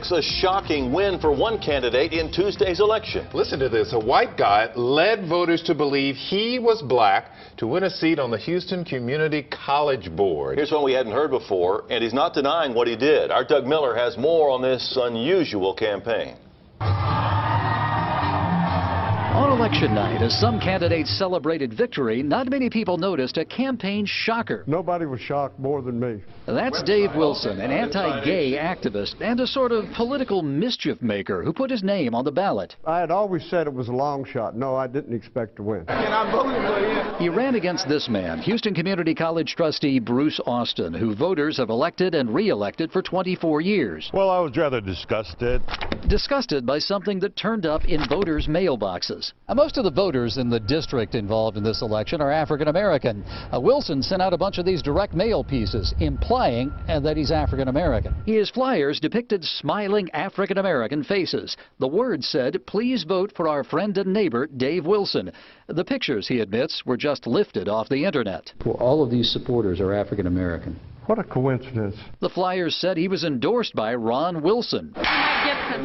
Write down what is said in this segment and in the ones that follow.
predicts a shocking win for one candidate in Tuesday's election. Listen to this. A white guy led voters to believe he was black to win a seat on the Houston Community College Board. Here's one we hadn't heard before, and he's not denying what he did. Our Doug Miller has more on this unusual campaign. On election night, as some candidates celebrated victory, not many people noticed a campaign shocker. Nobody was shocked more than me. That's Dave Wilson, an anti-gay activist and a sort of political mischief maker who put his name on the ballot. I had always said it was a long shot. No, I didn't expect to win. He ran against this man, Houston Community College trustee Bruce Austin, who voters have elected and re-elected for 24 years. Well, I was rather disgusted. Disgusted by something that turned up in voters' mailboxes. Most of the voters in the district involved in this election are African American. Wilson sent out a bunch of these direct mail pieces implying that he's African American. His flyers depicted smiling African American faces. The words said, "Please vote for our friend and neighbor, Dave Wilson." The pictures, he admits, were just lifted off the internet. Well, all of these supporters are African American. What a coincidence. The flyers said he was endorsed by Ron Wilson.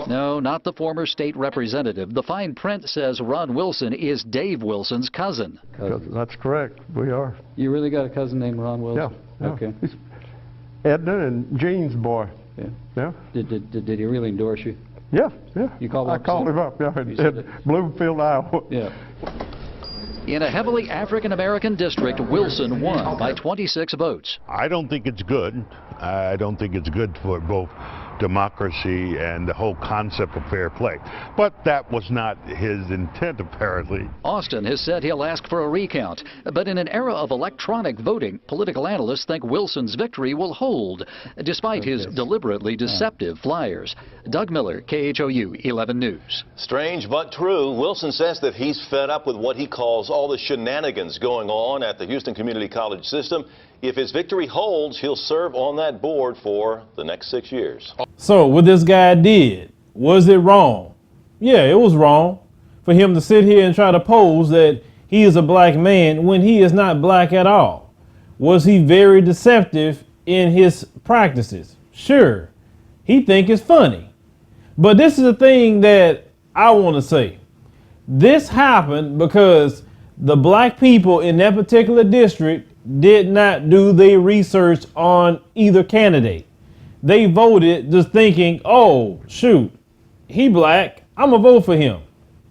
No, not the former state representative. The fine print says Ron Wilson is Dave Wilson's cousin. That's correct. We are. You really got a cousin named Ron Wilson? Yeah. Okay. He's Edna and Jean's boy. Yeah. Yeah. Did he really endorse you? Yeah. You called I called him up. Yeah. In Bloomfield, Iowa. Yeah. In a heavily African-American district, Wilson won by 26 votes. I don't think it's good. I don't think it's good for both democracy and the whole concept of fair play. But that was not his intent, apparently. Austin has said he'll ask for a recount. But in an era of electronic voting, political analysts think Wilson's victory will hold, despite his deliberately deceptive flyers. Doug Miller, KHOU 11 News. Strange but true. Wilson says that he's fed up with what he calls all the shenanigans going on at the Houston Community College system. If his victory holds, he'll serve on that board for the next 6 years. So what this guy did, was it wrong? Yeah, it was wrong for him to sit here and try to pose that he is a black man when he is not black at all. Was he very deceptive in his practices? Sure, he think it's funny. But this is the thing that I want to say. This happened because the black people in that particular district did not do their research on either candidate. They voted just thinking, oh, shoot, he black, I'm gonna vote for him.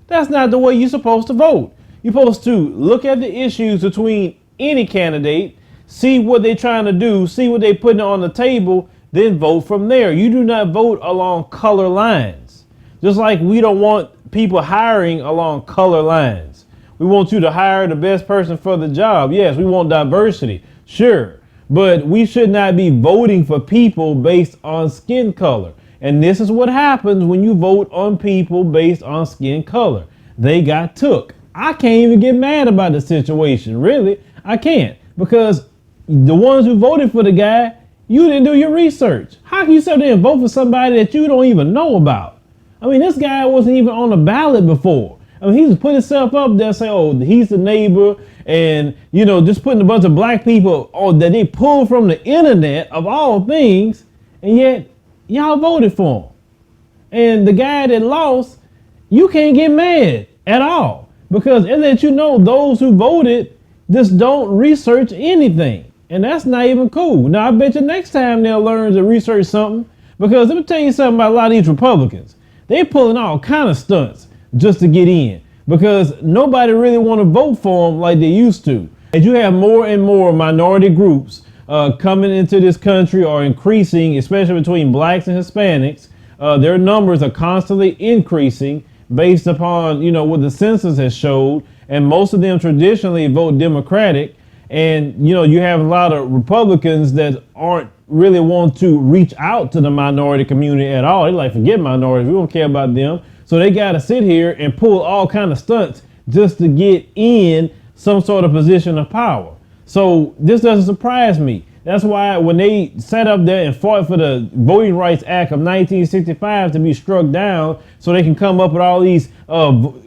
That's not the way you're supposed to vote. You're supposed to look at the issues between any candidate, see what they're trying to do, see what they're putting on the table, then vote from there. You do not vote along color lines. Just like we don't want people hiring along color lines. We want you to hire the best person for the job. Yes, we want diversity, sure. But we should not be voting for people based on skin color. And this is what happens when you vote on people based on skin color. They got took. I can't even get mad about the situation, really. I can't. Because the ones who voted for the guy, you didn't do your research. How can you sit there and vote for somebody that you don't even know about? I mean, this guy wasn't even on the ballot before. I mean, he just put himself up there and say, oh, he's the neighbor, and, you know, just putting a bunch of black people that they pulled from the internet of all things, and yet y'all voted for him. And the guy that lost, you can't get mad at all, because it lets you know those who voted just don't research anything, and that's not even cool. Now, I bet you next time they'll learn to research something, because let me tell you something about a lot of these Republicans. They're pulling all kind of stunts just to get in, because nobody really want to vote for them like they used to. As you have more and more minority groups coming into this country or increasing, especially between blacks and Hispanics, their numbers are constantly increasing based upon, you know, what the census has showed, and most of them traditionally vote Democratic. And, you know, you have a lot of Republicans that aren't really want to reach out to the minority community at all. They like, forget minorities, we don't care about them. So they got to sit here and pull all kind of stunts just to get in some sort of position of power. So this doesn't surprise me. That's why when they sat up there and fought for the Voting Rights Act of 1965 to be struck down so they can come up with all these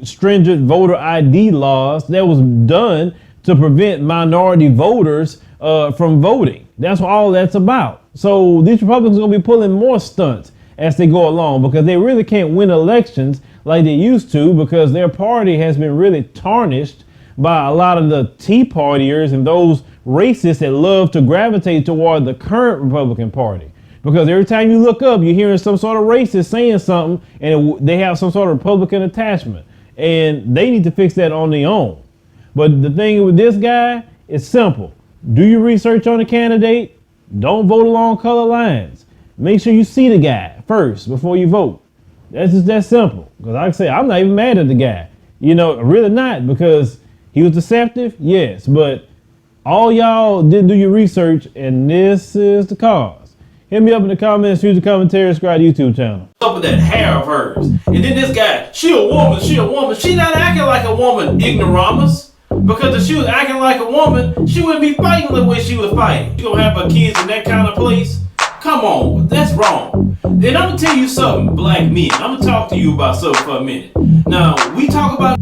stringent voter ID laws that was done to prevent minority voters from voting. That's what all that's about. So these Republicans are going to be pulling more stunts. as they go along, because they really can't win elections like they used to, because their party has been really tarnished by a lot of the Tea Partiers and those racists that love to gravitate toward the current Republican Party. Because every time you look up, you're hearing some sort of racist saying something, and they have some sort of Republican attachment. And they need to fix that on their own. But the thing with this guy, it's simple. Do your research on the candidate. Don't vote along color lines. Make sure you see the guy first before you vote. That's just that simple. Because like I say, I'm not even mad at the guy. You know, really not, because he was deceptive, yes. But all y'all didn't do your research, and this is the cause. Hit me up in the comments, use the commentary, subscribe to YouTube channel. Up with that hair of hers. And then this guy, she a woman. She not acting like a woman, ignoramus. Because if she was acting like a woman, she wouldn't be fighting the way she was fighting. You gonna have her kids in that kind of place? Come on, that's wrong. Then I'm gonna tell you something, black men. I'm gonna talk to you about something for a minute. Now, we talk about